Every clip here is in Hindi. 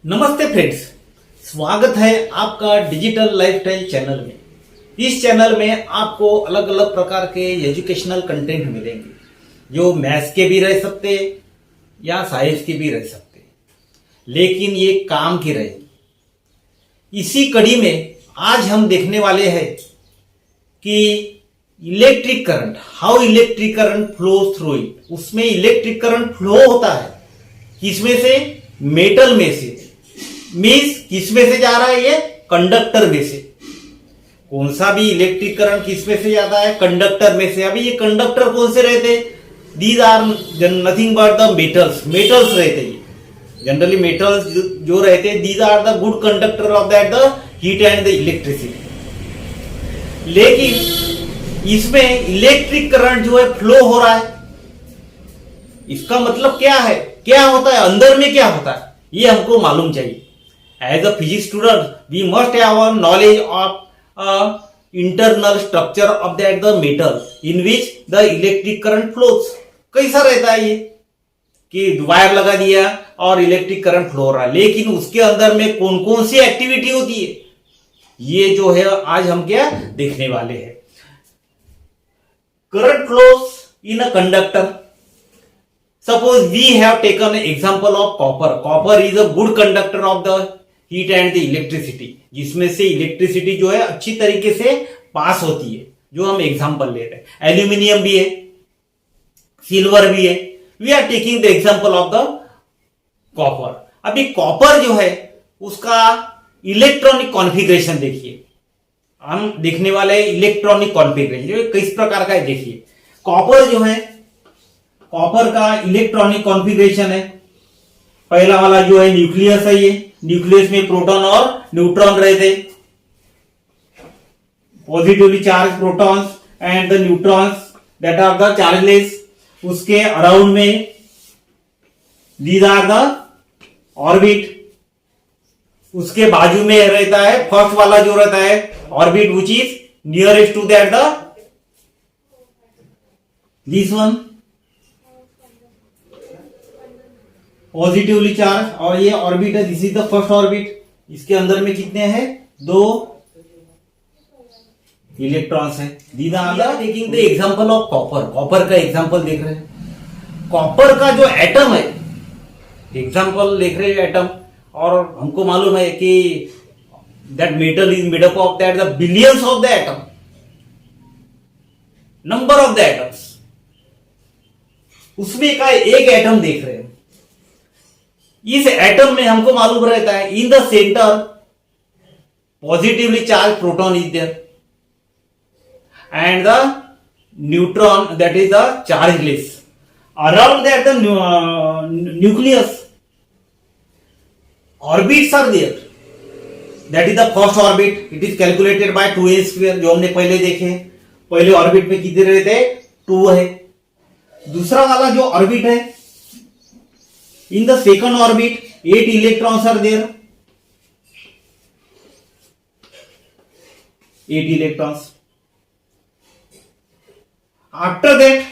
नमस्ते फ्रेंड्स, स्वागत है आपका डिजिटल लाइफस्टाइल चैनल में। इस चैनल में आपको अलग अलग प्रकार के एजुकेशनल कंटेंट मिलेंगे जो मैथ्स के भी रह सकते या साइंस के भी रह सकते, लेकिन ये काम की रहेगी। इसी कड़ी में आज हम देखने वाले हैं कि electric current, how electric current flow through it. उसमें इलेक्ट्रिक करंट फ्लो होता है किसमें से? मेटल में से। मीन्स किस में से जा रहा है? ये कंडक्टर में से। कौन सा भी इलेक्ट्रिक करंट किस में से जाता है? कंडक्टर में से। अभी ये कंडक्टर कौन से रहते? These are nothing but the metals. Metals रहते हैं जनरली। मेटल्स जो रहते हैं these are the good conductor of that the heat and the electricity. लेकिन इसमें इलेक्ट्रिक करंट जो है फ्लो हो रहा है। इसका मतलब क्या है? क्या होता है अंदर में? क्या होता है ये हमको मालूम चाहिए। As a physics student we must have a knowledge of internal structure of that the metal in which the electric current flows. कैसा रहता है ये कि वायर लगा दिया और इलेक्ट्रिक करंट फ्लो हो रहा है, लेकिन उसके अंदर में कौन कौन सी एक्टिविटी होती है ये जो है आज हम क्या देखने वाले हैं। Current flows in a conductor. Suppose we have taken an example of copper. Copper is a good conductor of the heat and the electricity, जिसमें से इलेक्ट्रिसिटी जो है अच्छी तरीके से पास होती है, जो हम एग्जांपल ले रहे हैं। एल्यूमिनियम भी है, सिल्वर भी है। We are taking the example of the copper. अभी कॉपर जो है उसका इलेक्ट्रॉनिक कॉन्फ़िगरेशन देखिए। हम देखने वाले इलेक्ट्रॉनिक कॉन्फ़िगरेशन जो किस प्रकार का है देखिए। कॉपर जो है, कॉपर का इलेक्ट्रॉनिक कॉन्फ़िगरेशन है। पहला वाला जो है न्यूक्लियस है। ये न्यूक्लियस में प्रोटॉन और न्यूट्रॉन रहते, positively charge protons and the neutrons that are the chargeless. उसके अराउंड में दीज आर द ऑर्बिट। उसके बाजू में रहता है फर्स्ट वाला जो रहता है orbit which is nearest to that the this one positively charge, और ये ऑर्बिट है, this is the first orbit. इसके अंदर में कितने हैं? 2 इलेक्ट्रॉन्स है। Taking the example of copper. Copper का एग्जांपल देख रहे हैं। कॉपर का जो एटम है, एग्जांपल देख रहे हैं एटम, और हमको मालूम है कि that metal is made up of that the billions of the atom, number of the atoms. उसमें का एक एटम देख रहे हैं। इस एटम में हमको मालूम रहता है in the center positively charge proton is there and the neutron that is the chargeless. Around that the nucleus orbits are there. That is the first orbit. It is calculated by 2a square, जो हमने पहले देखे। पहले ऑर्बिट में कितने रहते? 2 है। दूसरा वाला जो ऑर्बिट है, in the second orbit 8 electrons are there, 8 electrons. After that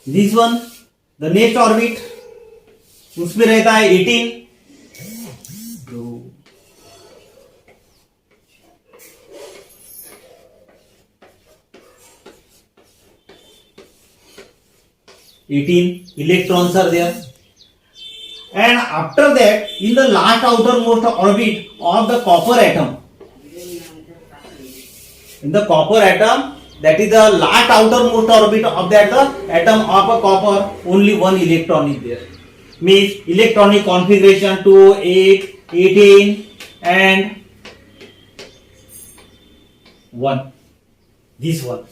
this one, the next orbit, उसमें रहता है 18। electrons are there, and after that in the last outermost orbit of the copper atom, in the copper atom, that is the last outermost orbit of that the atom of a copper, only 1 electron is there. Means electronic configuration 2, 8, 18 and 1, this one.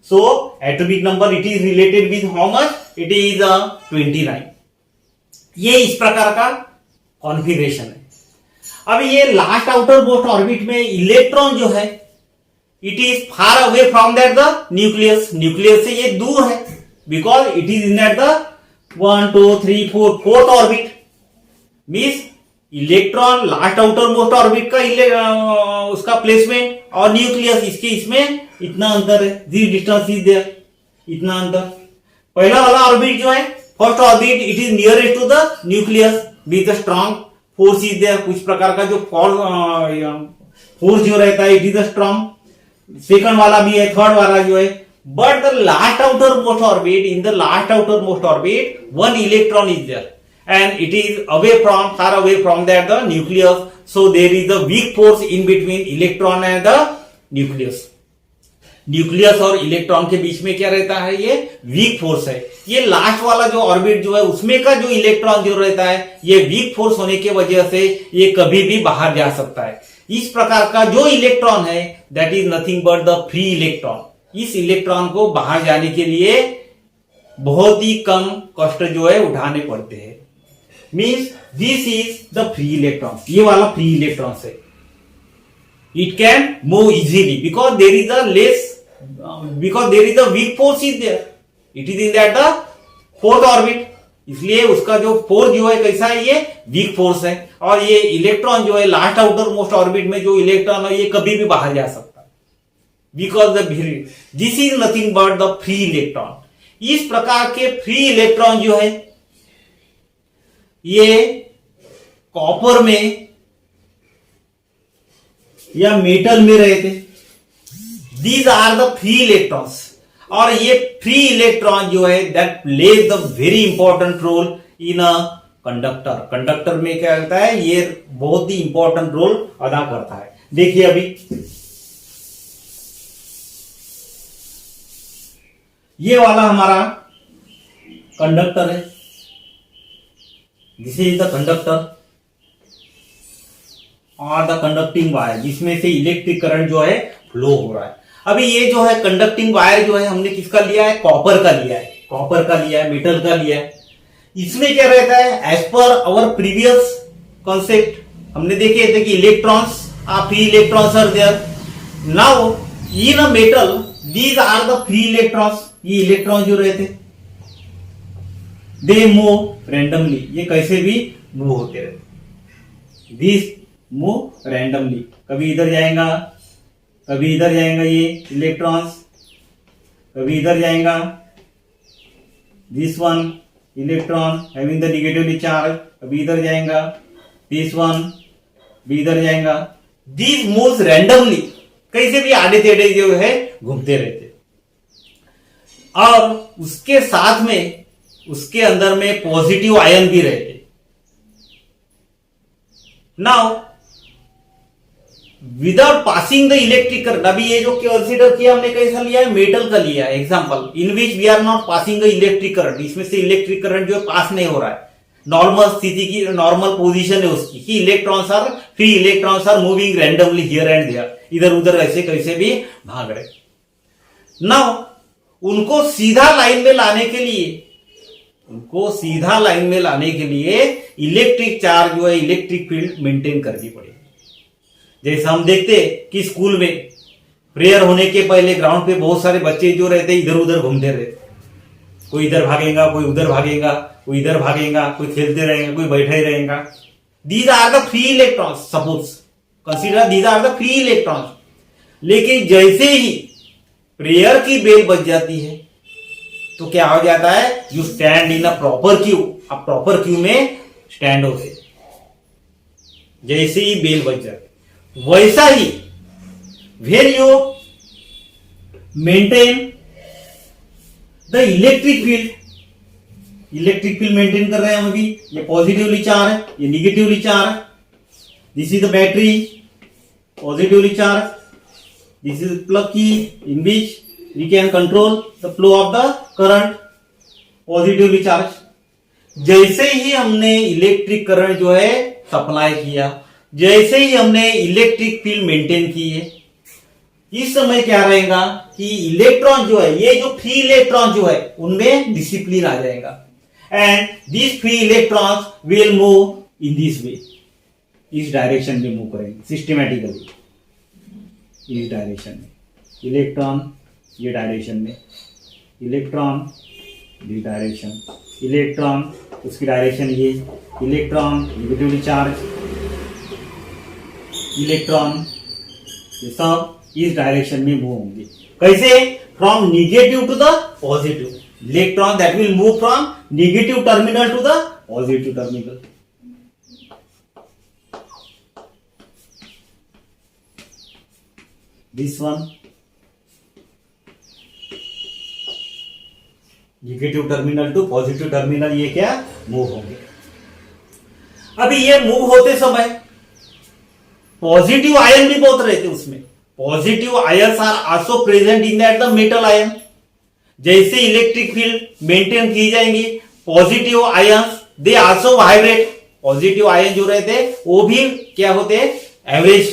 So atomic number it is related with how much? It is 29. ये इस प्रकार का कॉन्फ़िगरेशन है। अब ये लास्ट आउटर मोस्ट ऑर्बिट में इलेक्ट्रॉन जो है it is far away from that the nucleus. Nucleus से ये दूर है because it is in that the 1, 2, 3, 4 fourth orbit. Means electron last outer most orbit का उसका प्लेसमेंट और न्यूक्लियस इसके इसमें इतना अंतर है। दिस डिस्टेंस इज देयर, इतना अंतर। पहला वाला ऑर्बिट जो है first orbit it is nearest to the nucleus, be the strong force is there, कुछ प्रकार का जो फोर्स जो रहता है it is the strong. Second वाला भी है, थर्ड वाला जो है, but the last outer most orbit, in the last outer most orbit one electron is there and it is far away from that the nucleus, so there is a weak force in between electron and the nucleus. Nucleus और इलेक्ट्रॉन के बीच में क्या रहता है, ये वीक फोर्स है। ये लास्ट वाला जो ऑर्बिट जो है उसमें का जो इलेक्ट्रॉन जो रहता है, ये वीक फोर्स होने की वजह से ये कभी भी बाहर जा सकता है। इस प्रकार का जो इलेक्ट्रॉन है that is nothing but the free electron. इस इलेक्ट्रॉन को बाहर जाने के लिए बहुत ही कम कष्ट जो है उठाने पड़ते हैं। Means this is the free electron, ये वाला फ्री इलेक्ट्रॉन है। It can move easily because there is a weak force is there, it is in that the fourth orbit, इसलिए उसका जो फोर्स जो है कैसा है, ये वीक फोर्स है। और ये इलेक्ट्रॉन जो है लास्ट आउटर मोस्ट ऑर्बिट में जो इलेक्ट्रॉन है ये कभी भी बाहर जा सकता है, because this is nothing but the free electron. इस प्रकार के फ्री इलेक्ट्रॉन जो है ये कॉपर में या मेटल में रहते, these are the free electrons. और ये फ्री इलेक्ट्रॉन जो है that plays the very important role in a conductor. Conductor में क्या रहता है, ये बहुत ही इंपॉर्टेंट रोल अदा करता है। देखिए अभी ये वाला हमारा कंडक्टर है, दिस इज द कंडक्टर और द कंडक्टिंग वायर, जिसमें से इलेक्ट्रिक करंट जो है फ्लो हो रहा है। अभी ये जो है कंडक्टिंग वायर जो है हमने किसका लिया है, कॉपर का लिया है, कॉपर का लिया है, मेटल का लिया है। इसमें क्या रहता है, as per hour previous concept हमने देखे थे कि electrons are free, electrons are there. Now in a metal these are the free electrons, ये इलेक्ट्रॉन जो रहते दे मूव रैंडमली, ये कैसे भी मूव होते रहते, दिस मूव रैंडमली, कभी इधर जाएगा कभी इधर जाएगा ये इलेक्ट्रॉन्स, कभी इधर जाएगा, this one electron having the negatively charge, कभी इधर जाएगा, दिस वन भी इधर जाएगा, दिस मूव्स रैंडमली, कैसे भी आड़े टेढ़े जो है घूमते रहते। और उसके साथ में उसके अंदर में पॉजिटिव आयन भी रहते। Now without passing the electric current, अभी ये जो कंसीडर किया हमने कैसा लिया है, मेटल का लिया है example, in which we are not passing the electric current, इसमें से इलेक्ट्रिक करंट जो है पास नहीं हो रहा है, नॉर्मल स्थिति की नॉर्मल पोजीशन है उसकी कि electrons are free, electrons are moving randomly here and there, इधर उधर ऐसे कैसे भी भाग रहे। नाउ उनको सीधा लाइन में लाने के लिए, उनको सीधा लाइन में लाने के लिए इलेक्ट्रिक चार्ज जो है, इलेक्ट्रिक फील्ड मेंटेन करनी पड़ेगी। जैसे हम देखते कि स्कूल में प्रेयर होने के पहले ग्राउंड पे बहुत सारे बच्चे जो रहते इधर उधर घूमते रहते, कोई इधर भागेगा, कोई उधर भागेगा, कोई इधर भागेगा, कोई खेलते रहेगा, कोई बैठे ही रहेगा। These are the free electrons, suppose consider these are the free electrons. लेकिन जैसे ही प्रेयर की बेल बज जाती है तो क्या हो जाता है, you stand in a proper queue, अब प्रॉपर क्यू में स्टैंड होते जैसे ही बेल बज जाती। वैसा ही when you maintain the electric field, electric field maintain कर रहे हैं हम अभी, ये पॉजिटिवली चार्ज है, ये निगेटिवली चार्ज है, this is the battery positively charge, this is plug की इन विच we can control the flow of the current positively charged। जैसे ही हमने इलेक्ट्रिक करंट जो है सप्लाई किया, जैसे ही हमने इलेक्ट्रिक फील्ड मेंटेन की है, इस समय क्या रहेगा कि इलेक्ट्रॉन जो है, ये जो फ्री इलेक्ट्रॉन जो है उनमें डिसिप्लिन आ जाएगा and this free electrons will move in this way, इस डायरेक्शन में मूव करेंगे सिस्टमैटिकली, इस डायरेक्शन में इलेक्ट्रॉन, ये डायरेक्शन में इलेक्ट्रॉन, दिस डायरेक्शन इलेक्ट्रॉन, उसकी डायरेक्शन ये इलेक्ट्रॉन नेगेटिवली चार्ज, इलेक्ट्रॉन, ये सब इस डायरेक्शन में मूव होंगे। कैसे, from negative to the positive, electron that will move from negative terminal to the positive terminal. This one negative terminal to positive terminal ये क्या मूव होंगे। अभी ये मूव होते समय पॉजिटिव आयन भी बहुत रहते उसमें। Positive ions are also present in that the metal ion. जैसे इलेक्ट्रिक फील्ड मेंटेन की जाएंगी, positive ions they also vibrate. Positive ion जो रहते वो भी क्या होते हैं, average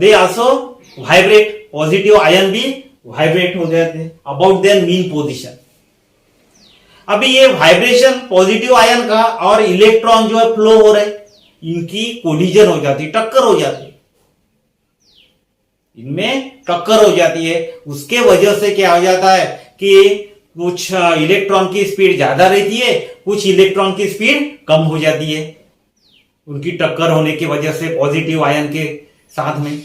they also vibrate. Positive ion भी वाइब्रेट हो जाते हैं अबाउट देयर मीन पोजीशन। अभी ये वाइब्रेशन पॉजिटिव आयन का और इलेक्ट्रॉन जो है फ्लो हो रहे, इनकी कोलिजन हो जाती है, टक्कर हो जाती है, इनमें टक्कर हो जाती है। उसके वजह से क्या हो जाता है कि कुछ इलेक्ट्रॉन की स्पीड ज्यादा रहती है, कुछ इलेक्ट्रॉन की स्पीड कम हो जाती है, उनकी टक्कर होने की वजह से पॉजिटिव आयन के साथ में।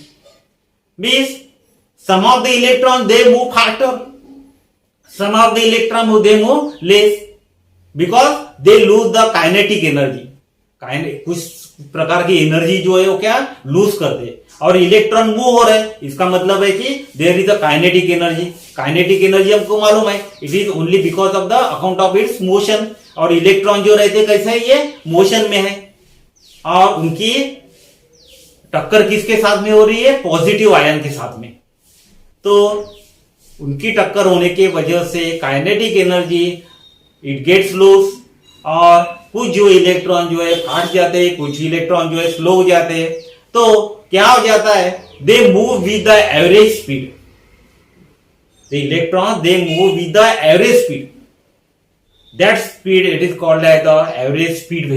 Means some of the electron they move faster, some of the electron they move less because they lose the kinetic energy. कुछ प्रकार की एनर्जी जो है वो क्या लूज करते हैं, और इलेक्ट्रॉन मूव हो रहे हैं, इसका मतलब है कि there is a kinetic energy. Kinetic energy हमको मालूम है, it is only because of the account of its motion. और इलेक्ट्रॉन जो रहते कैसे है, ये मोशन में है, और उनकी टक्कर किसके साथ में हो रही है, पॉजिटिव आयन के साथ में। तो उनकी टक्कर होने की वजह से kinetic energy it gets lose, और कुछ जो इलेक्ट्रॉन जो है फाट जाते हैं, कुछ इलेक्ट्रॉन जो है स्लो हो जाते हैं। तो क्या हो जाता है, they move with the average speed. The electron they move with the average speed, that speed it is called as the average speed,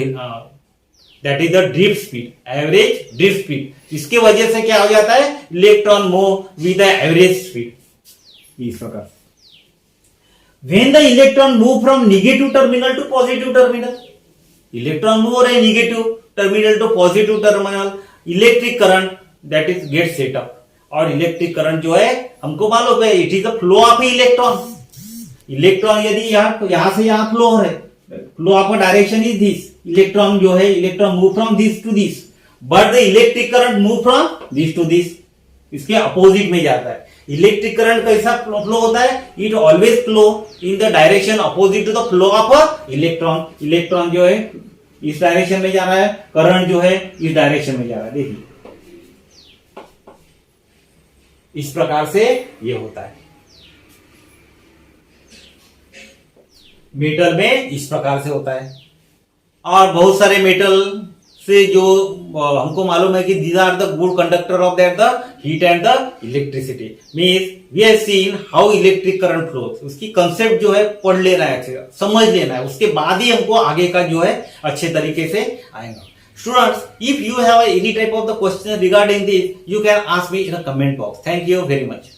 that is the drift speed, average drift speed. इसके वजह से क्या हो जाता है, electron move with the average speed. इस प्रकार when the electron move from negative terminal to positive terminal, electron move हो रहे negative terminal to positive terminal, electric current that is get set up. और इलेक्ट्रिक करंट जो है हमको मालूम है, it is the flow of electron. Electron यदि यहां से यहां फ्लो हो रहे, flow of direction is this, electron जो है electron move from this to this, but the electric current move from this to this, इसके अपोजिट में जाता है। इलेक्ट्रिक करंट कैसा फ्लो होता है, it always flow in the direction opposite to the flow of electron. Electron जो है इस डायरेक्शन में जा रहा है, करंट जो है इस डायरेक्शन में जा रहा है। देखिए इस प्रकार से ये होता है मेटल में, इस प्रकार से होता है। और बहुत सारे मेटल से जो हमको मालूम है कि these are the good conductor of that the heat and the electricity. Means we have seen how electric current flows. उसकी कंसेप्ट जो है पढ़ लेना है, अच्छे समझ लेना है, उसके बाद ही हमको आगे का जो है अच्छे तरीके से आएगा। Students, if you have any type of the question regarding this, you can ask me in the comment box. Thank you very much.